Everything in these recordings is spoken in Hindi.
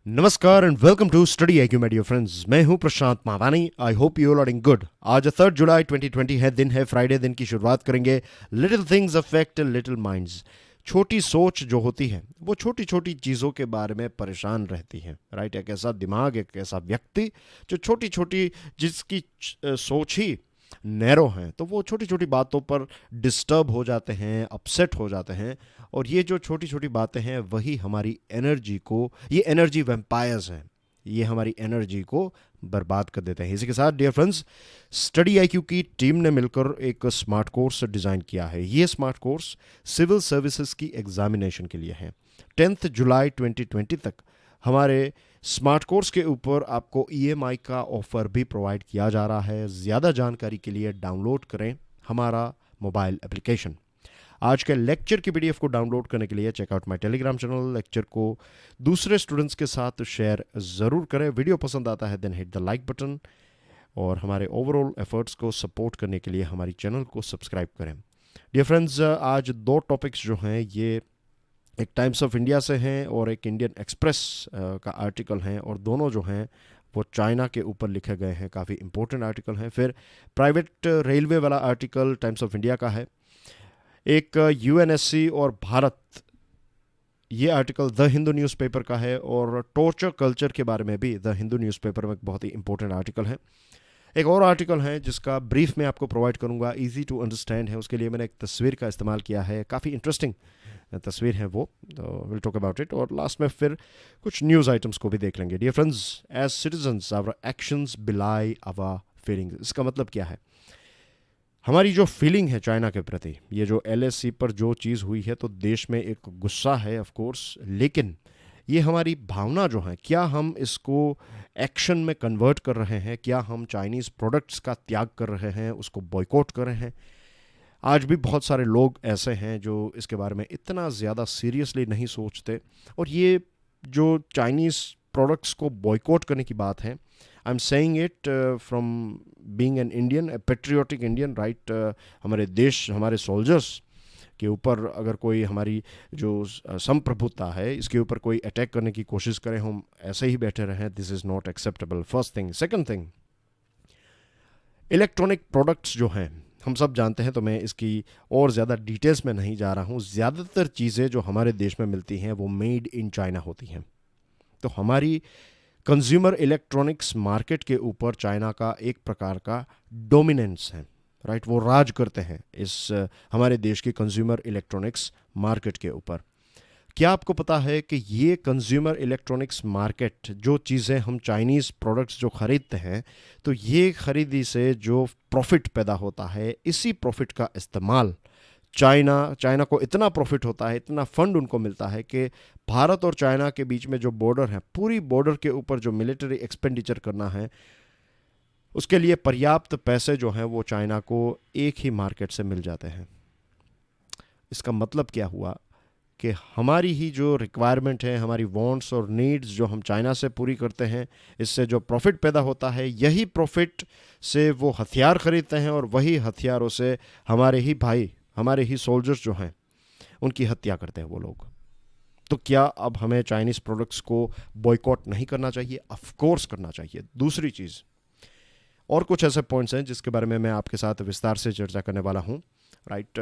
नमस्कार and welcome to Study IQ my dear friends. मैं हूं Prashant Mavani. I hope you are doing good. आज 3 जुलाई 2020 है, दिन है फ्राइडे। दिन की शुरुआत करेंगे। Little things affect little minds. छोटी सोच जो होती है वो छोटी छोटी चीज़ों के बारे में परेशान रहती है, राइट। एक ऐसा दिमाग, एक ऐसा व्यक्ति जो छोटी छोटी जिसकी सोच ही नैरो हैं, तो वो छोटी छोटी बातों पर डिस्टर्ब हो जाते हैं, अपसेट हो जाते हैं। और ये जो छोटी छोटी बातें हैं वही हमारी एनर्जी को, ये एनर्जी वैम्पायर्स हैं, ये हमारी एनर्जी को बर्बाद कर देते हैं। इसी के साथ डियर फ्रेंड्स, स्टडी आईक्यू की टीम ने मिलकर एक स्मार्ट कोर्स डिज़ाइन किया है। ये स्मार्ट कोर्स सिविल सर्विसेज की एग्जामिनेशन के लिए है। 10 जुलाई 2020 तक हमारे स्मार्ट कोर्स के ऊपर आपको ईएमआई का ऑफर भी प्रोवाइड किया जा रहा है। ज़्यादा जानकारी के लिए डाउनलोड करें हमारा मोबाइल एप्लीकेशन। आज के लेक्चर की पीडीएफ को डाउनलोड करने के लिए checkout my Telegram channel. Lecture को दूसरे स्टूडेंट्स के साथ शेयर ज़रूर करें। वीडियो पसंद आता है then hit the like button. और हमारे ओवरऑल एफर्ट्स को सपोर्ट करने के लिए हमारी चैनल को सब्सक्राइब करें। डियर फ्रेंड्स, आज दो टॉपिक्स जो हैं ये एक टाइम्स ऑफ इंडिया से हैं और एक इंडियन एक्सप्रेस का आर्टिकल हैं, और दोनों जो हैं वो चाइना के ऊपर लिखे गए हैं। काफ़ी इंपॉर्टेंट आर्टिकल हैं। फिर प्राइवेट रेलवे वाला आर्टिकल टाइम्स ऑफ इंडिया का है। एक यूएनएससी और भारत, ये आर्टिकल द हिंदू न्यूज़पेपर का है। और टॉर्चर कल्चर के बारे में भी द हिंदू न्यूज़पेपर में एक बहुत ही इंपॉर्टेंट आर्टिकल है। एक और आर्टिकल है जिसका ब्रीफ मैं आपको प्रोवाइड करूंगा, इजी टू अंडरस्टैंड है। उसके लिए मैंने एक तस्वीर का इस्तेमाल किया है, काफ़ी इंटरेस्टिंग तस्वीर है वो, तो विल टॉक अबाउट इट। और लास्ट में फिर कुछ न्यूज़ आइटम्स को भी देख लेंगे। Dear friends, as citizens our actions belie our feelings. इसका मतलब क्या है? हमारी जो फीलिंग है चाइना के प्रति, ये जो एलएसी पर जो चीज़ हुई है, तो देश में एक गुस्सा है ऑफ कोर्स, लेकिन ये हमारी भावना जो है, क्या हम इसको एक्शन में कन्वर्ट कर रहे हैं? क्या हम चाइनीज़ प्रोडक्ट्स का त्याग कर रहे हैं, उसको बॉयकॉट कर रहे हैं? आज भी बहुत सारे लोग ऐसे हैं जो इसके बारे में इतना ज़्यादा सीरियसली नहीं सोचते। और ये जो चाइनीज़ प्रोडक्ट्स को बॉयकॉट करने की बात है, I am saying it from being an Indian, A patriotic Indian, right. हमारे देश, हमारे सोल्जर्स के ऊपर अगर कोई हमारी जो संप्रभुता है इसके ऊपर कोई अटैक करने की कोशिश करे, हम ऐसे ही बैठे रहें, this is not acceptable. First thing. Second thing, electronic products जो हैं हम सब जानते हैं, तो मैं इसकी और ज़्यादा डिटेल्स में नहीं जा रहा हूँ। ज़्यादातर चीज़ें जो हमारे देश में मिलती हैं वो मेड इन चाइना होती हैं। तो हमारी कंज्यूमर इलेक्ट्रॉनिक्स मार्केट के ऊपर चाइना का एक प्रकार का डोमिनेंस है, राइट। वो राज करते हैं इस हमारे देश की कंज्यूमर इलेक्ट्रॉनिक्स मार्केट के ऊपर। क्या आपको पता है कि ये कंज्यूमर इलेक्ट्रॉनिक्स मार्केट, जो चीज़ें हम चाइनीज़ प्रोडक्ट्स जो ख़रीदते हैं, तो ये खरीदी से जो प्रॉफिट पैदा होता है, इसी प्रॉफिट का इस्तेमाल चाइना को इतना प्रॉफिट होता है, इतना फंड उनको मिलता है कि भारत और चाइना के बीच में जो बॉर्डर है, पूरी बॉर्डर के ऊपर जो मिलिट्री एक्सपेंडिचर करना है, उसके लिए पर्याप्त पैसे जो हैं वो चाइना को एक ही मार्केट से मिल जाते हैं। इसका मतलब क्या हुआ कि हमारी ही जो रिक्वायरमेंट है, हमारी वांट्स और नीड्स जो हम चाइना से पूरी करते हैं, इससे जो प्रॉफिट पैदा होता है, यही प्रॉफिट से वो हथियार खरीदते हैं, और वही हथियारों से हमारे ही भाई, हमारे ही सोल्जर्स जो हैं, उनकी हत्या करते हैं वो लोग। तो क्या अब हमें चाइनीज़ प्रोडक्ट्स को बॉयकॉट नहीं करना चाहिए? ऑफ कोर्स करना चाहिए। दूसरी चीज़, और कुछ ऐसे पॉइंट्स हैं जिसके बारे में मैं आपके साथ विस्तार से चर्चा करने वाला हूँ, राइट।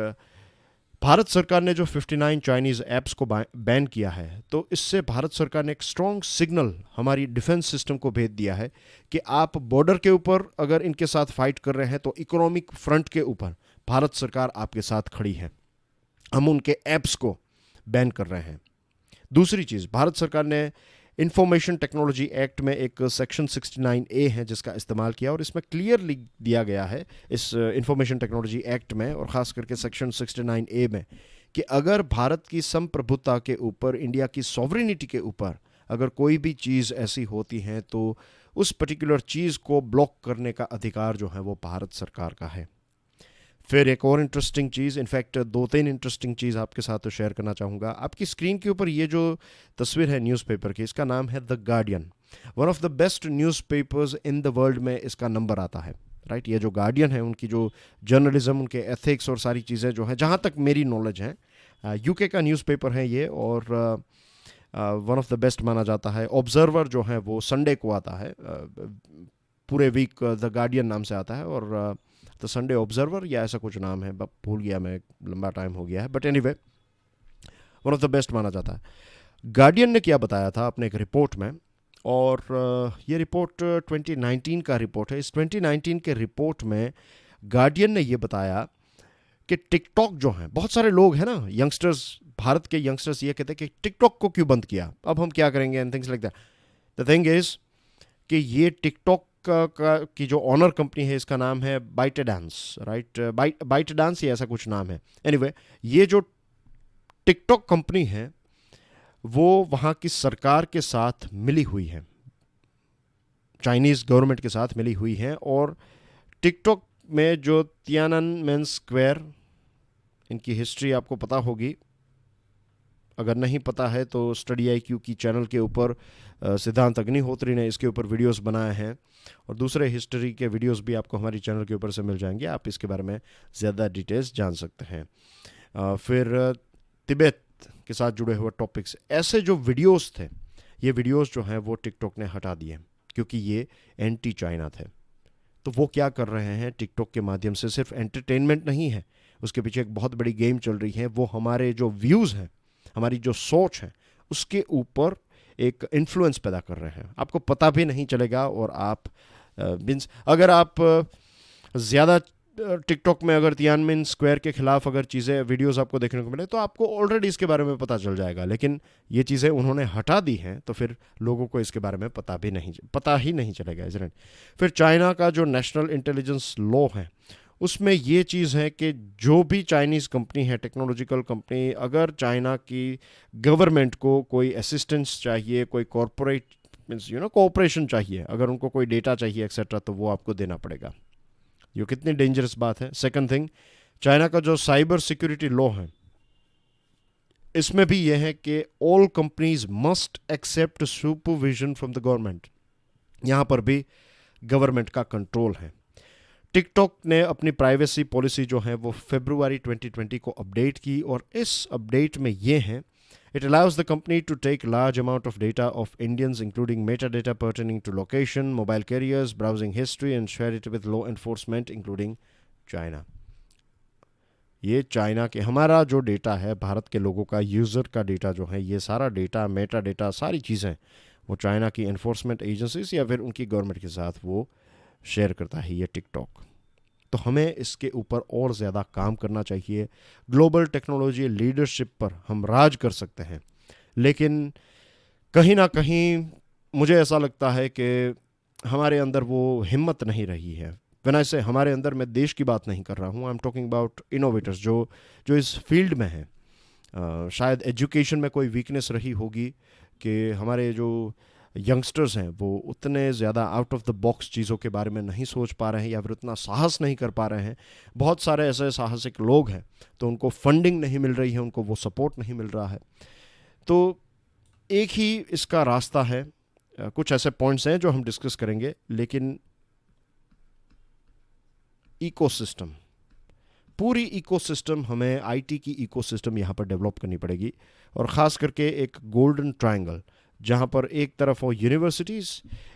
भारत सरकार ने जो 59 चाइनीज़ ऐप्स को बैन किया है, तो इससे भारत सरकार ने एक स्ट्रॉन्ग सिग्नल हमारी डिफेंस सिस्टम को भेज दिया है कि आप बॉर्डर के ऊपर अगर इनके साथ फाइट कर रहे हैं, तो इकोनॉमिक फ्रंट के ऊपर भारत सरकार आपके साथ खड़ी है। हम उनके ऐप्स को बैन कर रहे हैं। दूसरी चीज़, भारत सरकार ने इंफॉर्मेशन टेक्नोलॉजी एक्ट में एक सेक्शन 69A है जिसका इस्तेमाल किया, और इसमें क्लियरली दिया गया है इस इंफॉर्मेशन टेक्नोलॉजी एक्ट में, और ख़ास करके सेक्शन 69A में, कि अगर भारत की संप्रभुता के ऊपर, इंडिया की सॉवरेनिटी के ऊपर अगर कोई भी चीज़ ऐसी होती है, तो उस पर्टिकुलर चीज़ को ब्लॉक करने का अधिकार जो है वो भारत सरकार का है। फिर एक और इंटरेस्टिंग चीज़, इनफैक्ट 2-3 इंटरेस्टिंग चीज़ आपके साथ शेयर करना चाहूँगा। आपकी स्क्रीन के ऊपर ये जो तस्वीर है न्यूज़पेपर की, इसका नाम है the guardian. One of the best newspapers in the world में इसका नंबर आता है, राइट। ये जो गार्डियन है, उनकी जो जर्नलिज्म, उनके एथिक्स और सारी चीज़ें जो हैं, जहाँ तक मेरी नॉलेज है, यूके का न्यूज़पेपर है ये। और वन ऑफ द बेस्ट माना जाता है। ऑब्जर्वर जो है वो संडे को आता है, पूरे वीक द गार्डियन नाम से आता है, और द संडे ऑब्जर्वर या ऐसा कुछ नाम है, भूल गया मैं, लंबा टाइम हो गया है, but anyway one of the best माना जाता है। गार्डियन ने क्या बताया था अपने एक रिपोर्ट में, और ये रिपोर्ट 2019 का रिपोर्ट है। इस 2019 के रिपोर्ट में गार्डियन ने ये बताया कि टिकटॉक जो है, बहुत सारे लोग हैं ना, यंगस्टर्स, भारत के यंगस्टर्स ये कहते हैं कि टिकटॉक को क्यों बंद किया, अब हम क्या करेंगे, and things like that. The thing is कि ये टिकटॉक की जो ऑनर कंपनी है, इसका नाम है बाइटेडांस, राइट, बाइटेडांस या ऐसा कुछ नाम है। एनीवे ये जो टिकटॉक कंपनी है वो वहाँ की सरकार के साथ मिली हुई है, चाइनीज़ गवर्नमेंट के साथ मिली हुई है। और टिकटॉक में जो तियाननमेन स्क्वायर, इनकी हिस्ट्री आपको पता होगी, अगर नहीं पता है तो स्टडी IQ की चैनल के ऊपर सिद्धांत अग्निहोत्री ने इसके ऊपर वीडियोस बनाए हैं, और दूसरे हिस्ट्री के वीडियोस भी आपको हमारी चैनल के ऊपर से मिल जाएंगे, आप इसके बारे में ज़्यादा डिटेल्स जान सकते हैं। फिर तिब्बत के साथ जुड़े हुए टॉपिक्स, ऐसे जो वीडियोस थे, ये वीडियोस जो हैं वो टिकटॉक ने हटा दिए क्योंकि ये एंटी चाइना थे। तो वो क्या कर रहे हैं, टिकटॉक के माध्यम से सिर्फ एंटरटेनमेंट नहीं है, उसके पीछे एक बहुत बड़ी गेम चल रही है। वो हमारे जो व्यूज़ हैं, हमारी जो सोच है, उसके ऊपर एक इन्फ्लुएंस पैदा कर रहे हैं, आपको पता भी नहीं चलेगा। और आप मीन्स अगर आप ज़्यादा टिकटॉक में अगर तियाननमेन स्क्वायर के खिलाफ अगर चीज़ें, वीडियोस आपको देखने को मिले तो आपको ऑलरेडी इसके बारे में पता चल जाएगा, लेकिन ये चीज़ें उन्होंने हटा दी हैं तो फिर लोगों को इसके बारे में पता ही नहीं चलेगा, इसलिए। फिर चाइना का जो नेशनल इंटेलिजेंस लॉ है, उसमें ये चीज़ है कि जो भी चाइनीज़ कंपनी है, टेक्नोलॉजिकल कंपनी, अगर चाइना की गवर्नमेंट को कोई असिस्टेंस चाहिए, कोई कॉरपोरेट मीन्स कोऑपरेशन चाहिए, अगर उनको कोई डेटा चाहिए एक्सेट्रा, तो वो आपको देना पड़ेगा। ये कितनी डेंजरस बात है। सेकंड थिंग, चाइना का जो साइबर सिक्योरिटी लॉ है, इसमें भी यह है कि all companies must accept supervision from the government. यहाँ पर भी गवर्नमेंट का कंट्रोल है। टिकटॉक ने अपनी प्राइवेसी पॉलिसी जो है वो फरवरी 2020 को अपडेट की, और इस अपडेट में ये है, it allows the company to take large amount of data of Indians, including metadata pertaining to location, mobile carriers, browsing history, and share it with law enforcement, including China. ये चाइना के, हमारा जो डेटा है, भारत के लोगों का, यूज़र का डेटा जो है, ये सारा डेटा, मेटा डेटा, सारी चीज़ें वो चाइना की एनफोर्समेंट एजेंसीज या फिर उनकी गवर्नमेंट के साथ वो शेयर करता है ये टिकटॉक। तो हमें इसके ऊपर और ज़्यादा काम करना चाहिए। ग्लोबल टेक्नोलॉजी लीडरशिप पर हम राज कर सकते हैं, लेकिन कहीं ना कहीं मुझे ऐसा लगता है कि हमारे अंदर वो हिम्मत नहीं रही है। व्हेन आई से हमारे अंदर, मैं देश की बात नहीं कर रहा हूँ, I am talking about innovators जो इस फील्ड में हैं। शायद एजुकेशन में कोई वीकनेस रही होगी कि हमारे जो यंगस्टर्स हैं वो उतने ज़्यादा आउट ऑफ द बॉक्स चीज़ों के बारे में नहीं सोच पा रहे हैं, या फिर उतना साहस नहीं कर पा रहे हैं। बहुत सारे ऐसे साहसिक लोग हैं, तो उनको फंडिंग नहीं मिल रही है, उनको वो सपोर्ट नहीं मिल रहा है। तो एक ही इसका रास्ता है, कुछ ऐसे पॉइंट्स हैं जो हम डिस्कस करेंगे, लेकिन इकोसिस्टम, पूरी इकोसिस्टम, हमें आईटी की इकोसिस्टम यहाँ पर डेवलप करनी पड़ेगी, और ख़ास करके एक गोल्डन ट्रायंगल, जहाँ पर एक तरफ हो यूनिवर्सिटीज़,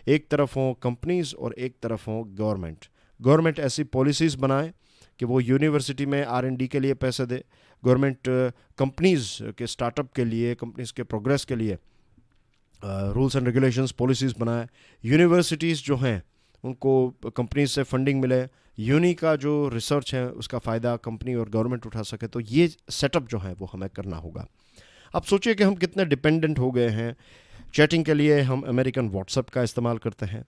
एक तरफ हो कंपनीज़, और एक तरफ हो गवर्नमेंट ऐसी पॉलिसीज़ बनाए कि वो यूनिवर्सिटी में R&D के लिए पैसे दे, गवर्नमेंट कंपनीज़ के स्टार्टअप के लिए, कंपनीज़ के प्रोग्रेस के लिए रूल्स एंड रेगुलेशंस, पॉलिसीज़ बनाए। यूनिवर्सिटीज़ जो हैं उनको कंपनीज से फंडिंग मिले, यूनी का जो रिसर्च है उसका फ़ायदा कंपनी और गवर्नमेंट उठा सके। तो ये सेटअप जो है वो हमें करना होगा। अब सोचिए कि हम कितने डिपेंडेंट हो गए हैं। चैटिंग के लिए हम अमेरिकन व्हाट्सएप का इस्तेमाल करते हैं,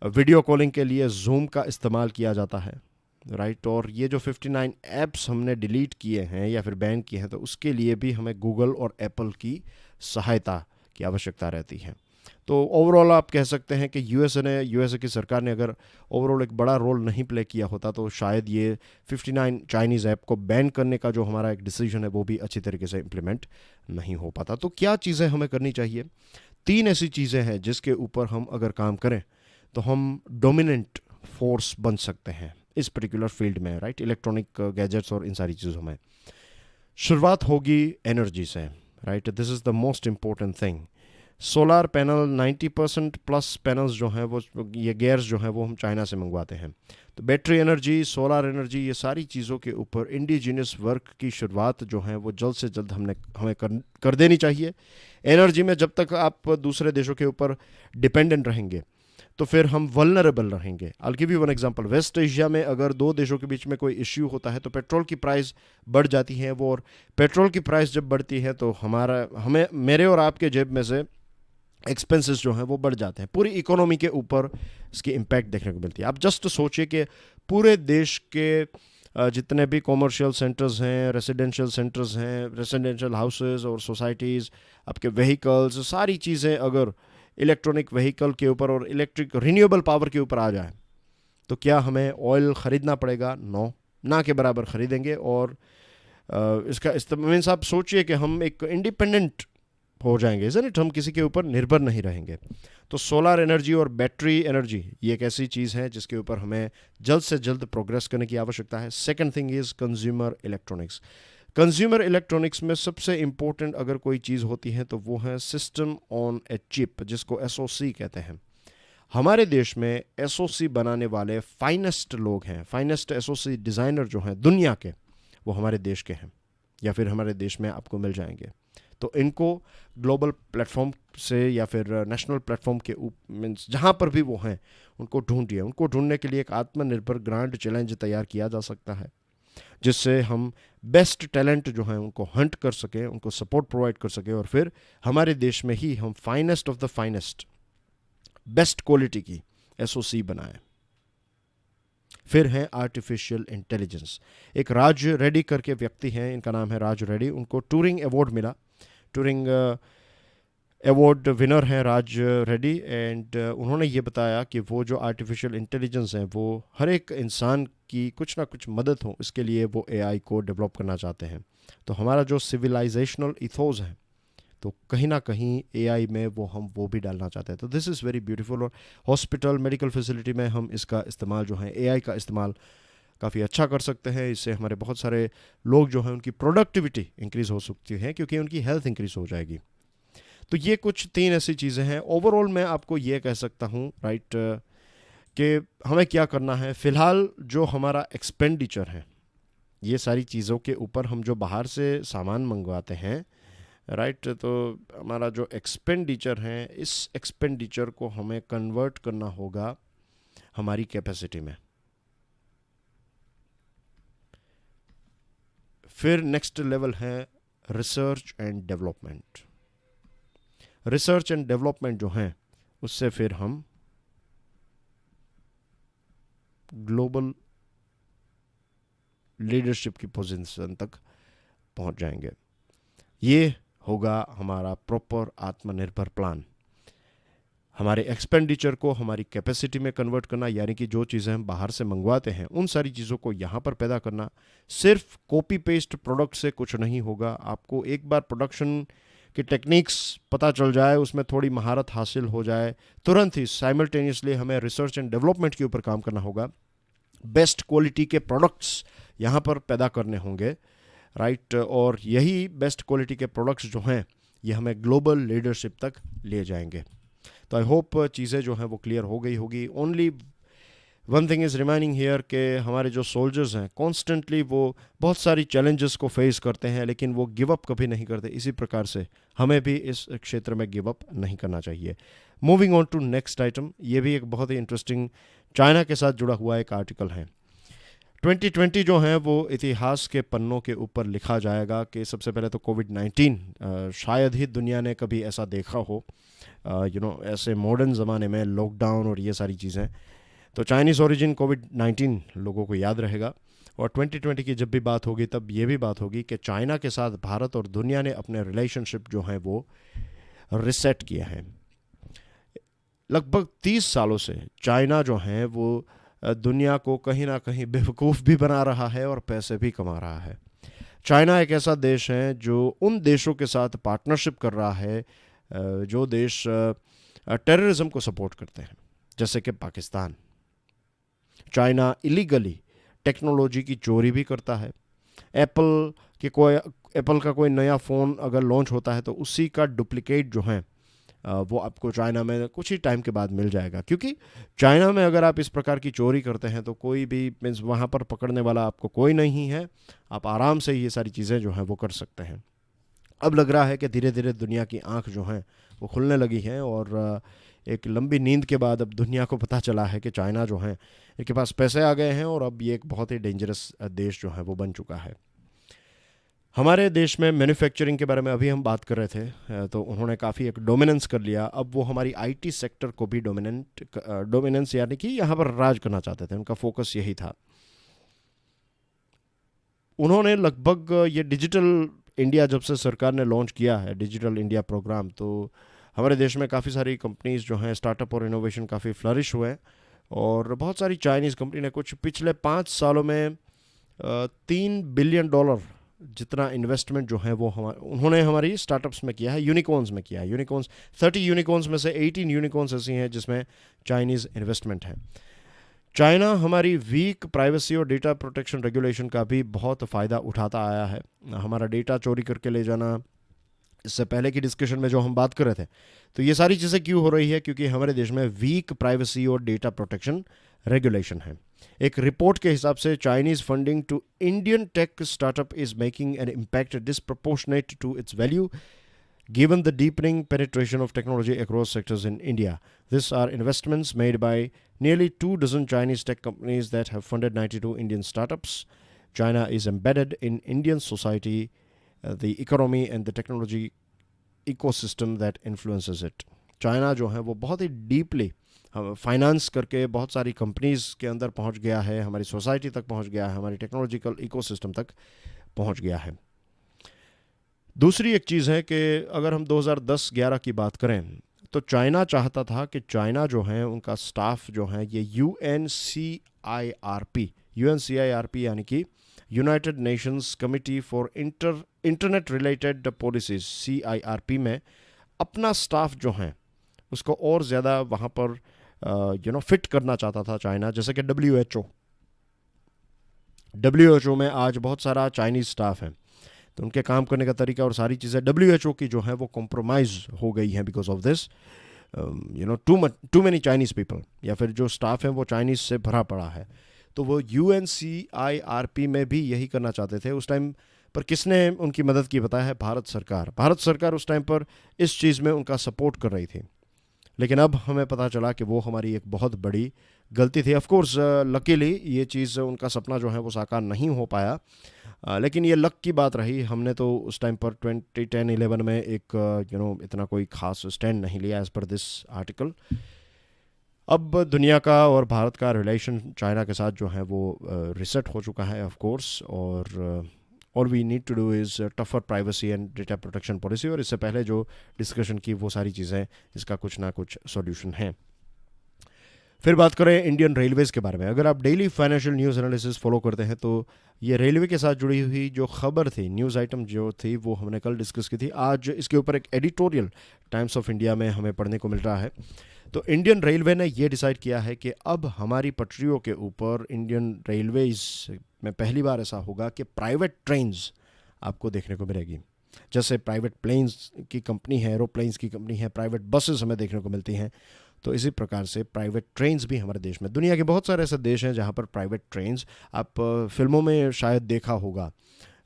वीडियो कॉलिंग के लिए जूम का इस्तेमाल किया जाता है, राइट। और ये जो 59 ऐप्स हमने डिलीट किए हैं या फिर बैन किए हैं, तो उसके लिए भी हमें गूगल और एप्पल की सहायता की आवश्यकता रहती है। तो ओवरऑल आप कह सकते हैं कि यूएसए की सरकार ने अगर ओवरऑल एक बड़ा रोल नहीं प्ले किया होता, तो शायद ये 59 चाइनीज़ ऐप को बैन करने का जो हमारा एक डिसीजन है वो भी अच्छी तरीके से इम्प्लीमेंट नहीं हो पाता। तो क्या चीज़ें हमें करनी चाहिए? 3 ऐसी चीज़ें हैं जिसके ऊपर हम अगर काम करें तो हम डोमिनेंट फोर्स बन सकते हैं इस पर्टिकुलर फील्ड में, राइट। इलेक्ट्रॉनिक गैजेट्स और इन सारी चीज़ों में शुरुआत होगी एनर्जी से, right, this is the most important thing. Solar panel 90% plus panels जो हैं वो, ये गेयर्स जो हैं वो हम चाइना से मंगवाते हैं। तो बैटरी एनर्जी, सोलार एनर्जी, ये सारी चीज़ों के ऊपर इंडिजिनियस वर्क की शुरुआत जो है वो जल्द से जल्द हमें कर देनी चाहिए। एनर्जी में जब तक आप दूसरे देशों के ऊपर डिपेंडेंट रहेंगे तो फिर हम वल्नरेबल रहेंगे। I give you one example. West Asia में अगर दो देशों के बीच में कोई इश्यू होता है तो पेट्रोल की प्राइस बढ़ जाती है वो, और पेट्रोल की प्राइस जब बढ़ती है तो हमें मेरे और आपके जेब में से एक्सपेंसेस जो हैं वो बढ़ जाते हैं। पूरी इकोनॉमी के ऊपर इसकी इम्पैक्ट देखने को मिलती है। आप जस्ट सोचिए कि पूरे देश के जितने भी कॉमर्शियल सेंटर्स हैं, रेसिडेंशियल सेंटर्स हैं, रेसिडेंशियल हाउसेस और सोसाइटीज़, आपके व्हीकल्स, सारी चीज़ें अगर इलेक्ट्रॉनिक व्हीकल के ऊपर और इलेक्ट्रिक रिन्यूएबल पावर के ऊपर आ जाए तो क्या हमें ऑयल ख़रीदना पड़ेगा? नो, ना के बराबर ख़रीदेंगे। और इसका मीन्स आप सोचिए कि हम एक इंडिपेंडेंट हो जाएंगे, इज़न्ट इट? हम किसी के ऊपर निर्भर नहीं रहेंगे। तो सोलार एनर्जी और बैटरी एनर्जी ये एक ऐसी चीज़ है जिसके ऊपर हमें जल्द से जल्द प्रोग्रेस करने की आवश्यकता है। Second thing is consumer electronics. Consumer electronics में सबसे इम्पोर्टेंट अगर कोई चीज़ होती है तो वो है सिस्टम ऑन ए चिप, जिसको SoC कहते हैं। हमारे देश में SoC बनाने वाले फाइनेस्ट लोग हैं, फाइनेस्ट SoC डिज़ाइनर जो हैं दुनिया के, वो हमारे देश के हैं या फिर हमारे देश में आपको मिल जाएंगे। तो इनको ग्लोबल प्लेटफॉर्म से या फिर नेशनल प्लेटफॉर्म के मीन्स जहाँ पर भी वो हैं उनको ढूंढिए। उनको ढूंढने के लिए एक आत्मनिर्भर ग्रांड चैलेंज तैयार किया जा सकता है जिससे हम बेस्ट टैलेंट जो हैं उनको हंट कर सकें, उनको सपोर्ट प्रोवाइड कर सकें और फिर हमारे देश में ही हम finest of the finest, best quality की SoC बनाएं। फिर है आर्टिफिशियल इंटेलिजेंस। एक राज रेड्डी करके व्यक्ति हैं, इनका नाम है राज रेड्डी। उनको टूरिंग अवार्ड मिला, टूरिंग अवार्ड विनर हैं राज रेड्डी। एंड उन्होंने ये बताया कि वो जो आर्टिफिशियल इंटेलिजेंस है वो हर एक इंसान की कुछ ना कुछ मदद हो, इसके लिए वो AI को डेवलप करना चाहते हैं। तो हमारा जो सिविलाइजेशनल इथोस है तो कहीं ना कहीं AI में हम वो भी डालना चाहते हैं। तो दिस इज़ वेरी ब्यूटीफुल। और हॉस्पिटल, मेडिकल फैसिलिटी में हम इसका इस्तेमाल जो है, AI का इस्तेमाल काफ़ी अच्छा कर सकते हैं। इससे हमारे बहुत सारे लोग जो हैं उनकी प्रोडक्टिविटी इंक्रीज़ हो सकती है क्योंकि उनकी हेल्थ इंक्रीज़ हो जाएगी। तो ये कुछ 3 ऐसी चीज़ें हैं। ओवरऑल मैं आपको ये कह सकता हूँ राइट कि हमें क्या करना है। फ़िलहाल जो हमारा एक्सपेंडिचर है, ये सारी चीज़ों के ऊपर हम जो बाहर से सामान मंगवाते हैं राइट, तो हमारा जो एक्सपेंडिचर है, इस एक्सपेंडिचर को हमें कन्वर्ट करना होगा हमारी कैपेसिटी में। फिर नेक्स्ट लेवल है research and development. Research and development जो हैं उससे फिर हम ग्लोबल लीडरशिप की पोजीशन तक पहुंच जाएंगे। ये होगा हमारा प्रॉपर आत्मनिर्भर प्लान। हमारे एक्सपेंडिचर को हमारी कैपेसिटी में कन्वर्ट करना, यानी कि जो चीज़ें हम बाहर से मंगवाते हैं उन सारी चीज़ों को यहाँ पर पैदा करना। सिर्फ कॉपी पेस्ट प्रोडक्ट से कुछ नहीं होगा। आपको एक बार प्रोडक्शन की टेक्निक्स पता चल जाए, उसमें थोड़ी महारत हासिल हो जाए, तुरंत ही साइमल्टेनियसली हमें रिसर्च एंड डेवलपमेंट के ऊपर काम करना होगा। बेस्ट क्वालिटी के प्रोडक्ट्स यहाँ पर पैदा करने होंगे राइट, और यही बेस्ट क्वालिटी के प्रोडक्ट्स जो हैं ये हमें ग्लोबल लीडरशिप तक ले जाएंगे। तो आई होप चीज़ें जो हैं वो क्लियर हो गई होगी। Only one thing is remaining here कि हमारे जो सोल्जर्स हैं कॉन्स्टेंटली वो बहुत सारी चैलेंजेस को फेस करते हैं लेकिन वो गिव अप कभी नहीं करते। इसी प्रकार से हमें भी इस क्षेत्र में गिव अप नहीं करना चाहिए। Moving on to next item, ये भी एक बहुत ही इंटरेस्टिंग चाइना के साथ जुड़ा हुआ एक आर्टिकल है। 2020 जो है वो इतिहास के पन्नों के ऊपर लिखा जाएगा कि सबसे पहले तो कोविड-19 शायद ही दुनिया ने कभी ऐसा देखा हो, ऐसे मॉडर्न ज़माने में लॉकडाउन और ये सारी चीज़ें। तो चाइनीज़ ओरिजिन कोविड-19 लोगों को याद रहेगा। और 2020 की जब भी बात होगी तब ये भी बात होगी कि चाइना के साथ भारत और दुनिया ने अपने रिलेशनशिप जो हैं वो रिसेट किए हैं। लगभग 30 सालों से चाइना जो है वो दुनिया को कहीं ना कहीं बेवकूफ़ भी बना रहा है और पैसे भी कमा रहा है। चाइना एक ऐसा देश है जो उन देशों के साथ पार्टनरशिप कर रहा है जो देश टेररिज्म को सपोर्ट करते हैं, जैसे कि पाकिस्तान। चाइना इलीगली टेक्नोलॉजी की चोरी भी करता है। एप्पल का कोई नया फ़ोन अगर लॉन्च होता है तो उसी का डुप्लीकेट जो है वो आपको चाइना में कुछ ही टाइम के बाद मिल जाएगा, क्योंकि चाइना में अगर आप इस प्रकार की चोरी करते हैं तो कोई भी मीन्स वहाँ पर पकड़ने वाला आपको कोई नहीं है, आप आराम से ये सारी चीज़ें जो हैं वो कर सकते हैं। अब लग रहा है कि धीरे धीरे दुनिया की आंख जो हैं वो खुलने लगी हैं, और एक लंबी नींद के बाद अब दुनिया को पता चला है कि चाइना जो है इनके पास पैसे आ गए हैं, और अब ये एक बहुत ही डेंजरस देश जो है वो बन चुका है। हमारे देश में मैन्युफैक्चरिंग के बारे में अभी हम बात कर रहे थे, तो उन्होंने काफ़ी एक डोमिनेंस कर लिया। अब वो हमारी आईटी सेक्टर को भी डोमिनेंस यानी कि यहाँ पर राज करना चाहते थे, उनका फोकस यही था। उन्होंने लगभग ये डिजिटल इंडिया जब से सरकार ने लॉन्च किया है, डिजिटल इंडिया प्रोग्राम, तो हमारे देश में काफ़ी सारी कंपनीज जो हैं स्टार्टअप और इनोवेशन काफ़ी फ्लरिश हुए हैं, और बहुत सारी चाइनीज़ कंपनी ने कुछ पिछले 5 सालों में $3 बिलियन जितना इन्वेस्टमेंट जो है वो उन्होंने हमारी स्टार्टअप्स में किया है, यूनिकॉर्न्स में किया है। यूनिकॉर्न्स 30 यूनिकॉर्न्स में से 18 यूनिकॉर्न्स ऐसी हैं जिसमें चाइनीज़ इन्वेस्टमेंट है। चाइना हमारी वीक प्राइवेसी और डेटा प्रोटेक्शन रेगुलेशन का भी बहुत फ़ायदा उठाता आया है। हमारा डेटा चोरी करके ले जाना, इससे पहले की डिस्कशन में जो हम बात कर रहे थे, तो ये सारी चीज़ें क्यों हो रही है, क्योंकि हमारे देश में वीक प्राइवेसी और डेटा प्रोटेक्शन रेगुलेशन है। एक रिपोर्ट के हिसाब से Chinese funding to Indian tech startup is making an impact disproportionate to its value given the deepening penetration of technology across sectors in India. These are investments made by nearly 24 Chinese tech companies that have funded 92 Indian startups. China is embedded in Indian society, the economy and the technology ecosystem that influences it. China जो है वो बहुत ही डीपली फाइनेंस करके बहुत सारी कंपनीज के अंदर पहुंच गया है, हमारी सोसाइटी तक पहुंच गया है, हमारी टेक्नोलॉजिकल इकोसिस्टम तक पहुंच गया है। दूसरी एक चीज़ है कि अगर हम 2010-11 की बात करें तो चाइना चाहता था कि चाइना जो है उनका स्टाफ जो है ये यूएनसीआईआरपी यानी कि United Nations committee for internet related policies CIRP में अपना स्टाफ जो है उसको और ज़्यादा वहाँ पर फिट करना चाहता था चाइना। जैसे कि WHO में आज बहुत सारा चाइनीज़ स्टाफ है, तो उनके काम करने का तरीका और सारी चीज़ें WHO की जो है वो कॉम्प्रोमाइज़ हो गई हैं because of this too many Chinese people, या फिर जो स्टाफ है वो चाइनीज़ से भरा पड़ा है। तो वो UNCIRP में भी यही करना चाहते थे। उस टाइम पर किसने उनकी मदद की बताया है? भारत सरकार उस टाइम पर इस चीज़ में उनका सपोर्ट कर रही थी। लेकिन अब हमें पता चला कि वो हमारी एक बहुत बड़ी गलती थी। ऑफ कोर्स लकीली ये चीज़ उनका सपना जो है वो साकार नहीं हो पाया, लेकिन ये लक की बात रही। हमने तो उस टाइम पर 2010-11 में एक इतना कोई खास स्टैंड नहीं लिया एज़ पर दिस आर्टिकल। अब दुनिया का और भारत का रिलेशन चाइना के साथ जो है वो रिसेट हो चुका है ऑफ कोर्स, और all we need to do is tougher privacy and data protection policy. और इससे पहले जो डिस्कशन की वो सारी चीज़ें, इसका कुछ ना कुछ सॉल्यूशन है। फिर बात करें इंडियन रेलवेज़ के बारे में। अगर आप daily financial news analysis follow करते हैं तो ये रेलवे के साथ जुड़ी हुई जो खबर थी, न्यूज़ आइटम जो थी, वो हमने कल डिस्कस की थी। आज इसके ऊपर एक एडिटोरियल टाइम्स ऑफ इंडिया में हमें पढ़ने को मिल रहा है। तो इंडियन रेलवे ने ये डिसाइड किया है कि अब हमारी पटरियों के ऊपर इंडियन रेलवेज़ में पहली बार ऐसा होगा कि प्राइवेट ट्रेन्स आपको देखने को मिलेगी। जैसे प्राइवेट प्लेन्स की कंपनी है, एरोप्लेन्स की कंपनी है, प्राइवेट बसेस हमें देखने को मिलती हैं, तो इसी प्रकार से प्राइवेट ट्रेन्स भी हमारे देश में, दुनिया के बहुत सारे ऐसे देश हैं जहाँ पर प्राइवेट ट्रेन्स, आप फिल्मों में शायद देखा होगा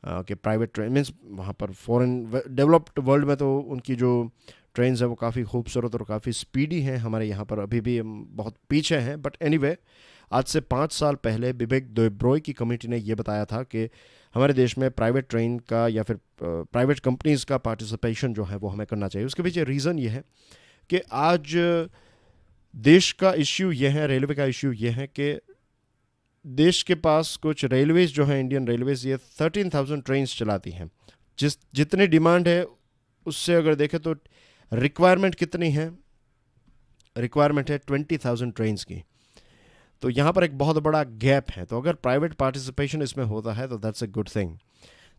कि प्राइवेट ट्रेन मीन्स वहाँ पर फॉरेन डेवलप्ड वर्ल्ड में तो उनकी जो ट्रेन्स है वो काफ़ी खूबसूरत और काफ़ी स्पीडी हैं। हमारे यहाँ पर अभी भी हम बहुत पीछे हैं, बट एनीवे आज से 5 साल पहले बिबेक देब्रॉय की कमेटी ने ये बताया था कि हमारे देश में प्राइवेट ट्रेन का या फिर प्राइवेट कंपनीज़ का पार्टिसिपेशन जो है वो हमें करना चाहिए। उसके पीछे रीज़न ये है कि आज देश का इश्यू ये है, रेलवे का इश्यू ये है कि देश के पास कुछ रेलवेज़ जो हैं, इंडियन रेलवेज़, ये 13,000 ट्रेन्स चलाती हैं। जितनी डिमांड है उससे अगर देखें तो रिक्वायरमेंट कितनी है? रिक्वायरमेंट है 20,000 ट्रेन्स की। तो यहाँ पर एक बहुत बड़ा गैप है। तो अगर प्राइवेट पार्टिसिपेशन इसमें होता है तो दैट्स अ गुड थिंग।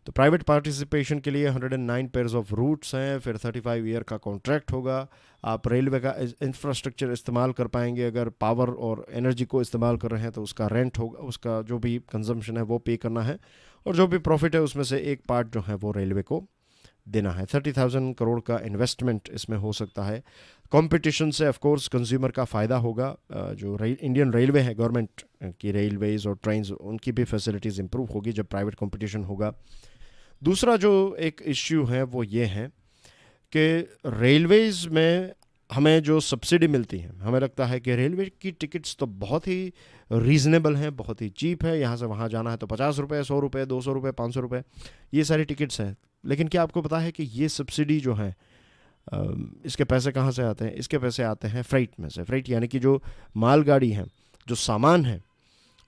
तो प्राइवेट पार्टिसिपेशन के लिए 109 पेयर्स ऑफ रूट्स हैं, फिर 35 ईयर का कॉन्ट्रैक्ट होगा। आप रेलवे का इंफ्रास्ट्रक्चर इस्तेमाल कर पाएंगे। अगर पावर और एनर्जी को इस्तेमाल कर रहे हैं तो उसका रेंट होगा, उसका जो भी कंजम्पशन है वो पे करना है, और जो भी प्रॉफिट है उसमें से एक पार्ट जो है वो रेलवे को देना है। 30,000 करोड़ का इन्वेस्टमेंट इसमें हो सकता है। कंपटीशन से ऑफ कोर्स कंज्यूमर का फ़ायदा होगा। जो इंडियन रेलवे है, गवर्नमेंट की रेलवेज और ट्रेन्स, उनकी भी फैसिलिटीज़ इंप्रूव होगी जब प्राइवेट कंपटीशन होगा। दूसरा जो एक इश्यू है वो ये है कि रेलवेज़ में हमें जो सब्सिडी मिलती है, हमें लगता है कि रेलवे की टिकट्स तो बहुत ही रीज़नेबल हैं, बहुत ही चीप है। यहाँ से वहाँ जाना है तो 50 रुपये, 100 रुपये, 200 रुपये, 500 रुपये, ये सारी टिकट्स हैं। लेकिन क्या आपको पता है कि ये सब्सिडी जो है, इसके पैसे कहाँ से आते हैं? इसके पैसे आते हैं फ्रेट में से। फ्रेट यानी कि जो मालगाड़ी है, जो सामान है,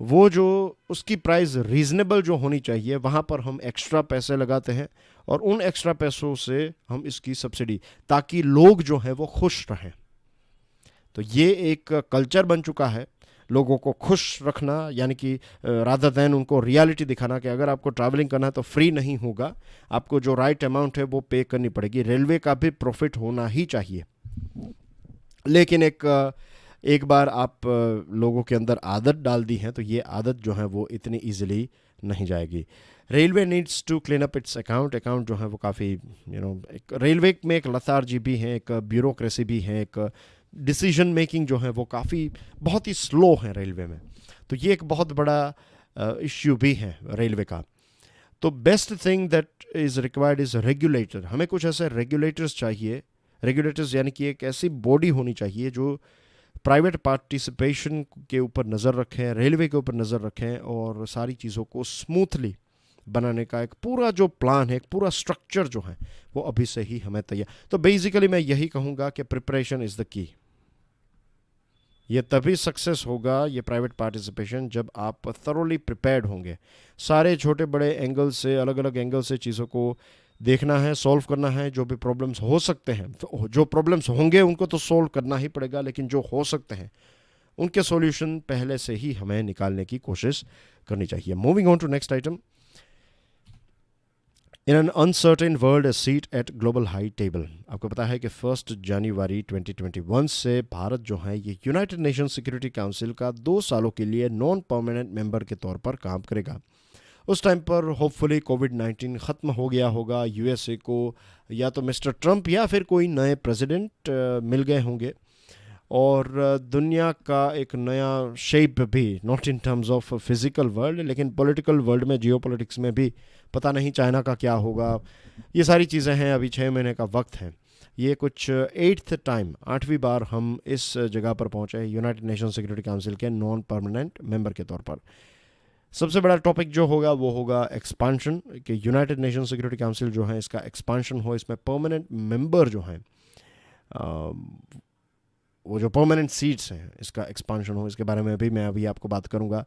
वो जो उसकी प्राइस रीज़नेबल जो होनी चाहिए, वहाँ पर हम एक्स्ट्रा पैसे लगाते हैं, और उन एक्स्ट्रा पैसों से हम इसकी सब्सिडी, ताकि लोग जो हैं वो खुश रहें। तो ये एक कल्चर बन चुका है, लोगों को खुश रखना, यानी कि रादर दैन उनको रियलिटी दिखाना कि अगर आपको ट्रैवलिंग करना है तो फ्री नहीं होगा, आपको जो राइट अमाउंट है वो पे करनी पड़ेगी। रेलवे का भी प्रॉफिट होना ही चाहिए। लेकिन एक बार आप लोगों के अंदर आदत डाल दी है तो ये आदत जो है वो इतनी ईजिली नहीं जाएगी। Railway needs to clean up its account जो है वो काफ़ी एक रेलवे में एक लतारजी भी है, एक ब्यूरोक्रेसी भी है, एक डिसीजन मेकिंग जो है वो काफ़ी बहुत ही स्लो है रेलवे में। तो ये एक बहुत बड़ा इश्यू भी है रेलवे का। तो best thing that is required is regulator. हमें कुछ ऐसे रेगुलेटर्स चाहिए। रेगुलेटर्स यानी कि एक ऐसी बॉडी होनी चाहिए जो प्राइवेट पार्टिसिपेशन के ऊपर नज़र रखें, रेलवे के ऊपर नज़र रखें, और सारी चीज़ों को स्मूथली बनाने का एक पूरा जो प्लान है, एक पूरा स्ट्रक्चर जो है वो अभी से ही हमें तैयार। तो बेसिकली मैं यही कहूँगा कि प्रिपरेशन इज़ द की। ये तभी सक्सेस होगा, ये प्राइवेट पार्टिसिपेशन, जब आप थरोली प्रिपेयर्ड होंगे। सारे छोटे बड़े एंगल से, अलग अलग एंगल से चीज़ों को देखना है, सॉल्व करना है। जो भी प्रॉब्लम्स हो सकते हैं, तो जो प्रॉब्लम्स होंगे उनको तो सॉल्व करना ही पड़ेगा, लेकिन जो हो सकते हैं उनके सॉल्यूशन पहले से ही हमें निकालने की कोशिश करनी चाहिए। Moving on to next item. In an uncertain world, a seat at global high table. आपको पता है कि 1 जनवरी 2021 से भारत जो है ये यूनाइटेड नेशन सिक्योरिटी काउंसिल का 2 सालों के लिए नॉन परमानेंट मेंबर के तौर पर काम करेगा। उस टाइम पर होपफुली कोविड-19 ख़त्म हो गया होगा, यूएसए को या तो मिस्टर ट्रंप या फिर कोई नए प्रेसिडेंट मिल गए होंगे, और दुनिया का एक नया शेप भी, not in terms of physical world लेकिन पॉलिटिकल वर्ल्ड में, जियो पॉलिटिक्स में भी पता नहीं चाइना का क्या होगा। ये सारी चीज़ें हैं। अभी 6 महीने का वक्त है। ये कुछ 8th टाइम, 8वीं बार हम इस जगह पर पहुँचे हैं, यूनाइटेड नेशन सिक्योरिटी काउंसिल के नॉन परमानेंट मेंबर के तौर पर। सबसे बड़ा टॉपिक जो होगा वो होगा एक्सपांशन, कि यूनाइटेड नेशन सिक्योरिटी काउंसिल जो है इसका एक्सपांशन हो, इसमें परमानेंट मेंबर जो हैं, वो जो परमानेंट सीट्स हैं, इसका एक्सपांशन हो। इसके बारे में भी मैं अभी आपको बात करूंगा।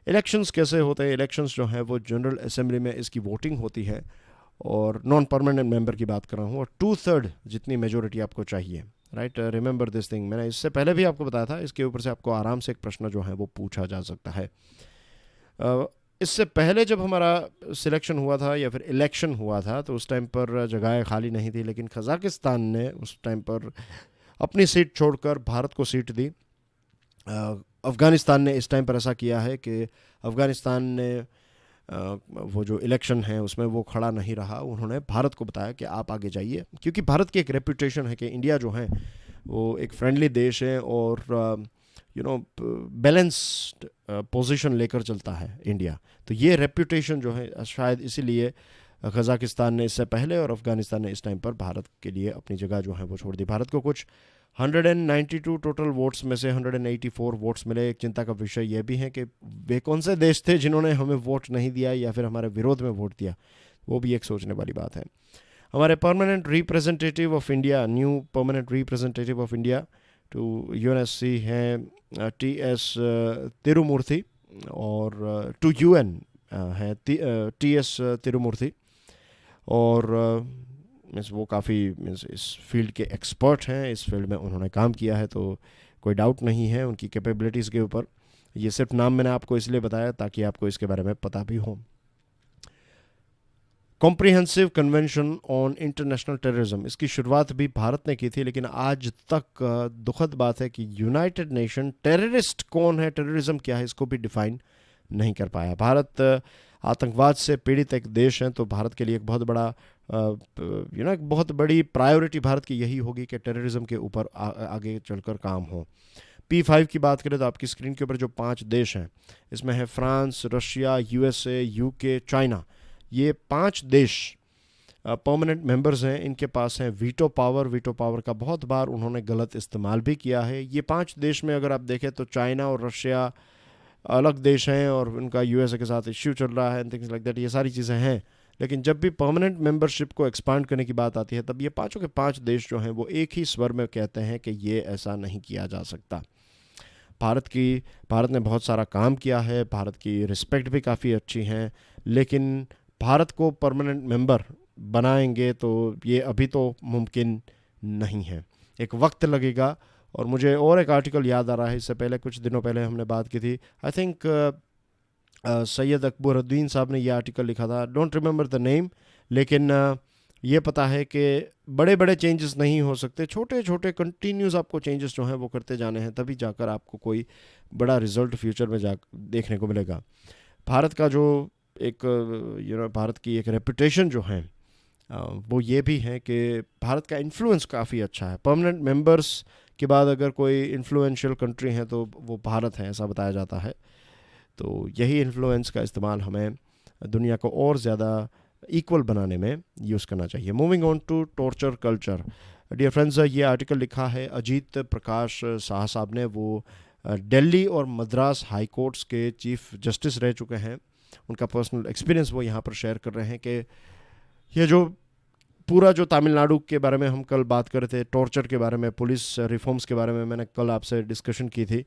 इलेक्शंस कैसे होते हैं? इलेक्शंस जो है वो जनरल असेंबली में इसकी वोटिंग होती है, और नॉन परमानेंट मेंबर की बात कर रहा हूँ, और 2/3 जितनी मेजोरिटी आपको चाहिए। Right, remember this thing. मैंने इससे पहले भी आपको बताया था। इसके ऊपर से आपको आराम से एक प्रश्न जो है वो पूछा जा सकता है। इससे पहले जब हमारा सिलेक्शन हुआ था या फिर इलेक्शन हुआ था, तो उस टाइम पर जगहें खाली नहीं थी, लेकिन कज़ाकिस्तान ने उस टाइम पर अपनी सीट छोड़कर भारत को सीट दी। अफ़गानिस्तान ने इस टाइम पर ऐसा किया है कि अफ़गानिस्तान ने वो जो इलेक्शन है उसमें वो खड़ा नहीं रहा। उन्होंने भारत को बताया कि आप आगे जाइए, क्योंकि भारत की एक रेपुटेशन है कि इंडिया जो है वो एक फ्रेंडली देश है, और बैलेंस्ड पोजीशन लेकर चलता है इंडिया। तो ये रेपुटेशन जो है, शायद इसीलिए कज़ाकिस्तान ने इससे पहले और अफ़गानिस्तान ने इस टाइम पर भारत के लिए अपनी जगह जो है वो छोड़ दी। भारत को कुछ 192 टोटल वोट्स में से 184 वोट्स मिले। एक चिंता का विषय यह भी है कि वे कौन से देश थे जिन्होंने हमें वोट नहीं दिया या फिर हमारे विरोध में वोट दिया, वो भी एक सोचने वाली बात है। हमारे permanent representative of India, new permanent representative of India to UNSC हैं टी.एस. तिरुमूर्ति, और टू यूएन है टी.एस. तिरुमूर्ति, और मीन्स वो काफ़ी मीन्स इस फील्ड के एक्सपर्ट हैं, इस फील्ड में उन्होंने काम किया है, तो कोई डाउट नहीं है उनकी कैपेबिलिटीज़ के ऊपर। ये सिर्फ नाम मैंने आपको इसलिए बताया ताकि आपको इसके बारे में पता भी हो। Comprehensive convention on international terrorism, इसकी शुरुआत भी भारत ने की थी, लेकिन आज तक दुखद बात है कि यूनाइटेड नेशन टेररिस्ट कौन है, टेररिज्म क्या है, इसको भी डिफाइन नहीं कर पाया। भारत आतंकवाद से पीड़ित एक देश है, तो भारत के लिए एक बहुत बड़ा एक बहुत बड़ी प्रायोरिटी भारत की यही होगी कि टेररिज्म के ऊपर आगे चलकर काम हो। P5 की बात करें तो आपकी स्क्रीन के ऊपर जो 5 देश हैं, इसमें है France, Russia, USA, UK, China. ये 5 देश परमानेंट मेंबर्स हैं, इनके पास हैं वीटो पावर। वीटो पावर का बहुत बार उन्होंने गलत इस्तेमाल भी किया है। ये 5 देश में अगर आप देखें तो चाइना और रशिया अलग देश हैं और उनका USA के साथ इश्यू चल रहा है एंड थिंग्स लाइक दैट, ये सारी चीज़ें हैं। लेकिन जब भी परमानेंट मेंबरशिप को एक्सपांड करने की बात आती है, तब ये पाँचों के 5 देश जो हैं वो एक ही स्वर में कहते हैं कि ये ऐसा नहीं किया जा सकता। भारत ने बहुत सारा काम किया है, भारत की रिस्पेक्ट भी काफ़ी अच्छी है, लेकिन भारत को परमानेंट मेंबर बनाएंगे तो ये अभी तो मुमकिन नहीं है, एक वक्त लगेगा। और मुझे और एक आर्टिकल याद आ रहा है, इससे पहले कुछ दिनों पहले हमने बात की थी, आई थिंक सैयद अकबरुद्दीन साहब ने ये आर्टिकल लिखा था, डोंट रिमेंबर द नेम, लेकिन ये पता है कि बड़े बड़े चेंजेस नहीं हो सकते, छोटे छोटे कंटिन्यूस आपको चेंजेस जो हैं वो करते जाने हैं, तभी जाकर आपको कोई बड़ा रिजल्ट फ्यूचर में जा देखने को मिलेगा। भारत का जो एक भारत की एक रेपुटेशन जो है वो ये भी है कि भारत का इन्फ्लुएंस काफ़ी अच्छा है। परमानेंट मेंबर्स के बाद अगर कोई इन्फ्लुएंशियल कंट्री है तो वो भारत है, ऐसा बताया जाता है। तो यही इन्फ्लुएंस का इस्तेमाल हमें दुनिया को और ज़्यादा इक्वल बनाने में यूज़ करना चाहिए। Moving on to torture culture, dear friends, ये आर्टिकल लिखा है अजीत प्रकाश शाह साहब ने। वो दिल्ली और मद्रास हाई कोर्ट्स के चीफ जस्टिस रह चुके हैं। उनका पर्सनल एक्सपीरियंस वो यहाँ पर शेयर कर रहे हैं कि ये जो पूरा जो तमिलनाडु के बारे में हम कल बात कर रहे थे, टॉर्चर के बारे में, पुलिस रिफॉर्म्स के बारे में मैंने कल आपसे डिस्कशन की थी।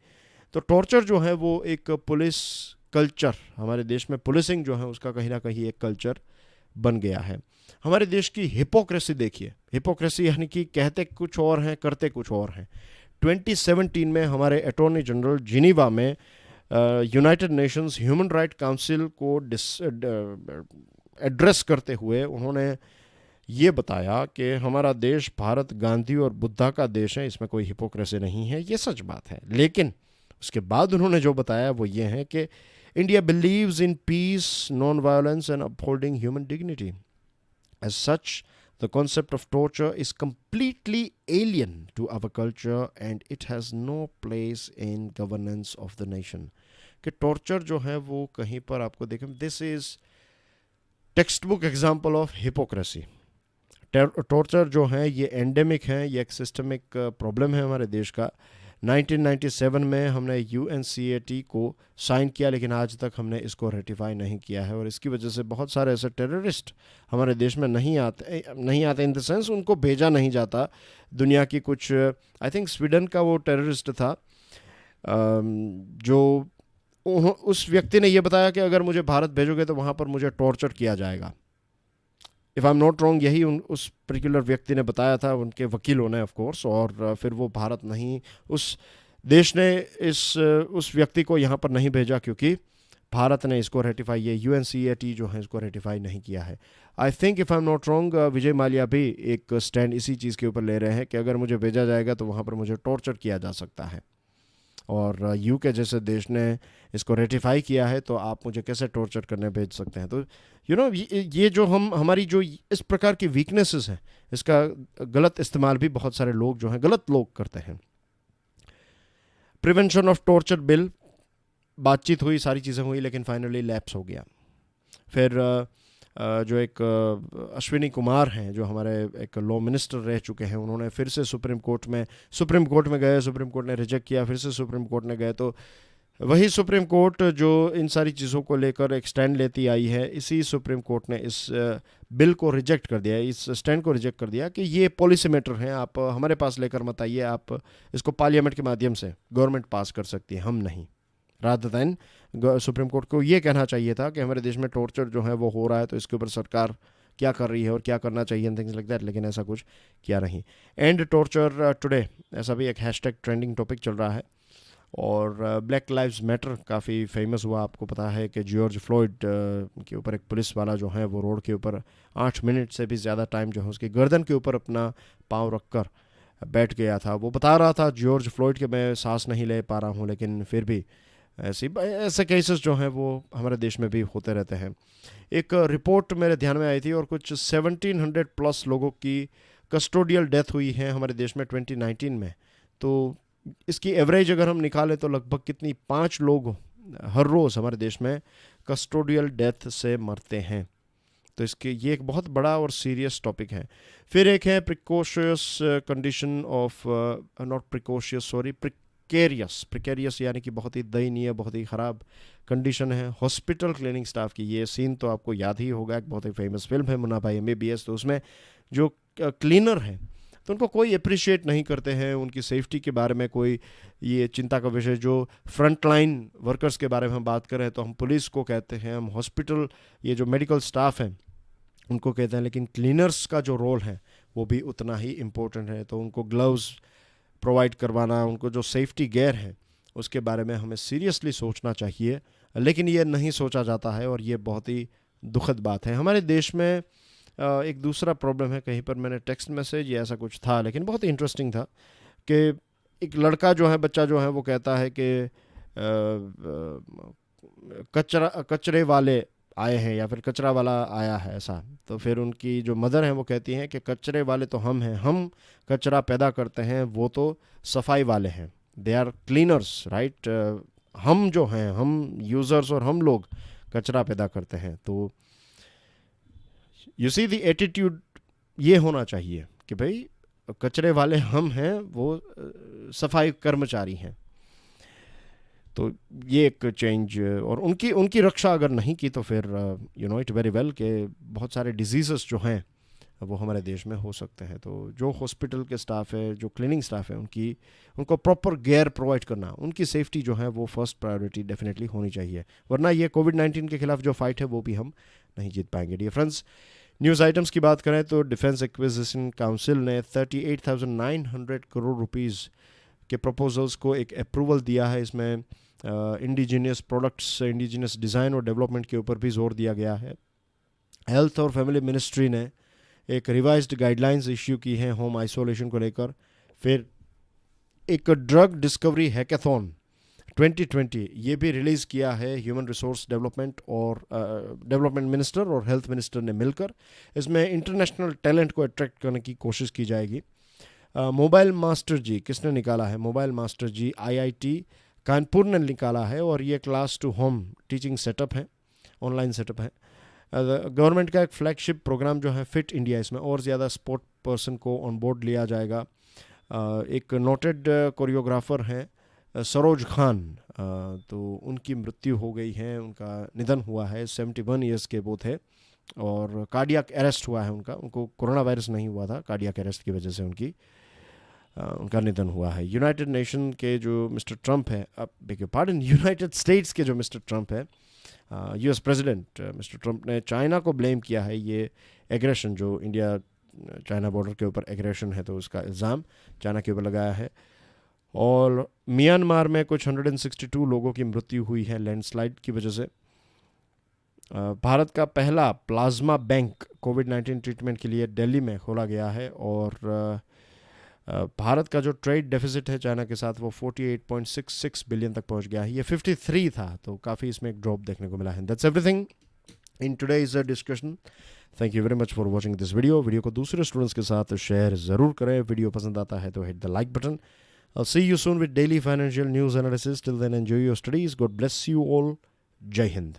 तो टॉर्चर जो है वो एक पुलिस कल्चर, हमारे देश में पुलिसिंग जो है उसका कहीं ना कहीं एक कल्चर बन गया है। हमारे देश की हिपोक्रेसी देखिए, हिपोक्रेसी यानी कि कहते कुछ और हैं, करते कुछ और हैं। 2017 में हमारे अटॉर्नी जनरल जिनीवा में United Nations human right council को एड्रेस करते हुए उन्होंने ये बताया कि हमारा देश भारत गांधी और बुद्धा का देश है, इसमें कोई हिपोक्रेसी नहीं है। ये सच बात है, लेकिन उसके बाद उन्होंने जो बताया वो ये है कि India believes in peace, non-violence and upholding human dignity. As such, the concept of torture is completely alien to our culture and it has no place in governance of the nation. कि टॉर्चर जो है वो कहीं पर आपको देखें, this is text book example of hypocrisy. Torture जो है ये एंडेमिक है, ये एक सिस्टमिक प्रॉब्लम है हमारे देश का। 1997 में हमने UNCAT को साइन किया, लेकिन आज तक हमने इसको रेटिफाई नहीं किया है और इसकी वजह से बहुत सारे ऐसे टेररिस्ट हमारे देश में नहीं आते इन द सेंस उनको भेजा नहीं जाता। दुनिया की कुछ, आई थिंक स्वीडन का वो टेररिस्ट था जो उस व्यक्ति ने ये बताया कि अगर मुझे भारत भेजोगे तो वहाँ पर मुझे टॉर्चर किया जाएगा। If I am not wrong, यही उस पर्टिकुलर व्यक्ति ने बताया था, उनके वकीलों ने ऑफ कोर्स, और फिर वो भारत नहीं, उस देश ने उस व्यक्ति को यहाँ पर नहीं भेजा क्योंकि भारत ने इसको रेटिफाई, ये UNCAT जो है इसको रेटिफाई नहीं किया है। I think if I am not wrong, Vijay Mallya भी एक स्टैंड इसी चीज़ के ऊपर ले रहे हैं कि अगर मुझे भेजा जाएगा तो वहाँ पर मुझे टॉर्चर किया जा सकता है, और UK जैसे देश ने इसको रेटिफाई किया है तो आप मुझे कैसे टॉर्चर करने भेज सकते हैं। तो ये जो हमारी जो इस प्रकार की वीकनेसेस हैं, इसका गलत इस्तेमाल भी बहुत सारे लोग जो हैं, गलत लोग करते हैं। प्रिवेंशन ऑफ टॉर्चर बिल, बातचीत हुई, सारी चीज़ें हुई, लेकिन फाइनली लैप्स हो गया। फिर जो एक अश्विनी कुमार हैं जो हमारे एक लॉ मिनिस्टर रह चुके हैं, उन्होंने फिर से सुप्रीम कोर्ट में गए, सुप्रीम कोर्ट ने रिजेक्ट किया, फिर से सुप्रीम कोर्ट ने गए, तो वही सुप्रीम कोर्ट जो इन सारी चीज़ों को लेकर एक स्टैंड लेती आई है, इसी सुप्रीम कोर्ट ने इस बिल को रिजेक्ट कर दिया, इस स्टैंड को रिजेक्ट कर दिया कि ये पॉलिसी मैटर है, आप हमारे पास लेकर मत आइए, आप इसको पार्लियामेंट के माध्यम से गवर्नमेंट पास कर सकती है, हम नहीं। रादर दैन सुप्रीम कोर्ट को ये कहना चाहिए था कि हमारे देश में टॉर्चर जो है वो हो रहा है, तो इसके ऊपर सरकार क्या कर रही है और क्या करना चाहिए, थिंग्स लाइक दैट, लेकिन ऐसा कुछ किया नहीं। एंड टॉर्चर टुडे, ऐसा भी एक हैशटैग ट्रेंडिंग टॉपिक चल रहा है। और ब्लैक लाइव्स मैटर काफ़ी फेमस हुआ। आपको पता है कि जॉर्ज फ्लॉयड के ऊपर एक पुलिस वाला जो है वो रोड के ऊपर 8 मिनट से भी ज़्यादा टाइम जो है उसकी गर्दन के ऊपर अपना पाँव रख कर बैठ गया था। वो बता रहा था जॉर्ज फ्लॉयड कि मैं सांस नहीं ले पा रहा हूँ, लेकिन फिर भी ऐसे केसेस जो हैं वो हमारे देश में भी होते रहते हैं। एक रिपोर्ट मेरे ध्यान में आई थी और कुछ 1700 प्लस लोगों की कस्टोडियल डेथ हुई है हमारे देश में 2019 में। तो इसकी एवरेज अगर हम निकालें तो लगभग कितनी 5 लोग हर रोज़ हमारे देश में कस्टोडियल डेथ से मरते हैं। तो इसके ये एक बहुत बड़ा और सीरियस टॉपिक है। फिर एक है precocious condition of not precocious sorry precarious यानी कि बहुत ही दयनीय, बहुत ही ख़राब कंडीशन है हॉस्पिटल क्लीनिंग स्टाफ की। ये सीन तो आपको याद ही होगा, एक बहुत ही फेमस फिल्म है मुन्ना भाई MBBS। तो उसमें जो क्लीनर हैं तो उनको कोई अप्रिशिएट नहीं करते हैं, उनकी सेफ्टी के बारे में कोई ये चिंता का विषय। जो फ्रंट लाइन वर्कर्स के बारे में हम बात करें तो हम पुलिस को कहते हैं, हम हॉस्पिटल ये जो मेडिकल स्टाफ हैं उनको कहते हैं, लेकिन क्लीनर्स का जो रोल है वो भी उतना ही इम्पोर्टेंट है। तो उनको ग्लव्स प्रोवाइड करवाना, उनको जो सेफ्टी गेयर है उसके बारे में हमें सीरियसली सोचना चाहिए, लेकिन ये नहीं सोचा जाता है और ये बहुत ही दुखद बात है। हमारे देश में एक दूसरा प्रॉब्लम है, कहीं पर मैंने टेक्स्ट मैसेज या ऐसा कुछ था लेकिन बहुत ही इंटरेस्टिंग था कि एक लड़का जो है, बच्चा जो है वो कहता है कि कचरे वाले आए हैं या फिर कचरा वाला आया है ऐसा। तो फिर उनकी जो मदर हैं वो कहती हैं कि कचरे वाले तो हम हैं, हम कचरा पैदा करते हैं, वो तो सफाई वाले हैं, दे आर क्लीनर्स राइट। हम जो हैं, हम यूज़र्स और हम लोग कचरा पैदा करते हैं। तो यू सी द एटीट्यूड ये होना चाहिए कि भाई कचरे वाले हम हैं, वो सफाई कर्मचारी हैं। तो ये एक चेंज, और उनकी रक्षा अगर नहीं की तो फिर you know it very well कि बहुत सारे डिजीज़ेस जो हैं वो हमारे देश में हो सकते हैं। तो जो हॉस्पिटल के स्टाफ है, जो क्लीनिंग स्टाफ है, उनको प्रॉपर गेयर प्रोवाइड करना, उनकी सेफ्टी जो है वो फर्स्ट प्रायोरिटी डेफिनेटली होनी चाहिए, वरना ये कोविड-19 के खिलाफ जो फाइट है वो भी हम नहीं जीत पाएंगे। डियर फ्रेंड्स, न्यूज़ आइटम्स की बात करें तो डिफेंस एक्विजिशन काउंसिल ने 38,900 करोड़ रुपीज़ के प्रपोजल्स को एक अप्रूवल दिया है। इसमें इंडिजीनियस प्रोडक्ट्स, इंडिजीनियस डिज़ाइन और डेवलपमेंट के ऊपर भी जोर दिया गया है। हेल्थ और फैमिली मिनिस्ट्री ने एक रिवाइज्ड गाइडलाइंस इश्यू की है होम आइसोलेशन को लेकर। फिर एक ड्रग डिस्कवरी हैकाथॉन 2020 ये भी रिलीज़ किया है ह्यूमन रिसोर्स डेवलपमेंट मिनिस्टर और हेल्थ मिनिस्टर ने मिलकर। इसमें इंटरनेशनल टैलेंट को अट्रैक्ट करने की कोशिश की जाएगी। मोबाइल मास्टर जी किसने निकाला है? Mobile master ji IIT Kanpur ने निकाला है और ये class to home teaching setup है, ऑनलाइन सेटअप है। गवर्नमेंट का एक फ्लैगशिप प्रोग्राम जो है फिट इंडिया, इसमें और ज़्यादा स्पोर्ट पर्सन को ऑन बोर्ड लिया जाएगा। एक नोटेड कोरियोग्राफर हैं सरोज खान, तो उनकी मृत्यु हो गई है, उनका निधन हुआ है। 71 ईयर्स के वो थे और कार्डियक अरेस्ट हुआ है उनको कोरोना वायरस नहीं हुआ था, कार्डियक अरेस्ट की वजह से उनका निधन हुआ है। यूनाइटेड नेशन के जो मिस्टर ट्रंप है, अब bag your pardon, United states के जो मिस्टर ट्रंप है, US प्रेसिडेंट मिस्टर ट्रंप ने चाइना को ब्लेम किया है ये एग्रेशन, जो इंडिया चाइना बॉर्डर के ऊपर एग्रेशन है, तो उसका इल्ज़ाम चाइना के ऊपर लगाया है। और म्यांमार में कुछ 162 लोगों की मृत्यु हुई है लैंडस्लाइड की वजह से। भारत का पहला प्लाज्मा बैंक कोविड-19 ट्रीटमेंट के लिए दिल्ली में खोला गया है। और भारत का जो ट्रेड डेफिसिट है चाइना के साथ वो 48.66 बिलियन तक पहुंच गया है। ये 53 था, तो काफ़ी इसमें एक ड्रॉप देखने को मिला है। That's everything in today's discussion. Thank you very much for watching this video को दूसरे स्टूडेंट्स के साथ शेयर ज़रूर करें। वीडियो पसंद आता है तो hit the like button. I'll see you soon with daily financial news analysis. Till then, enjoy your studies. God bless you all. Jai Hind.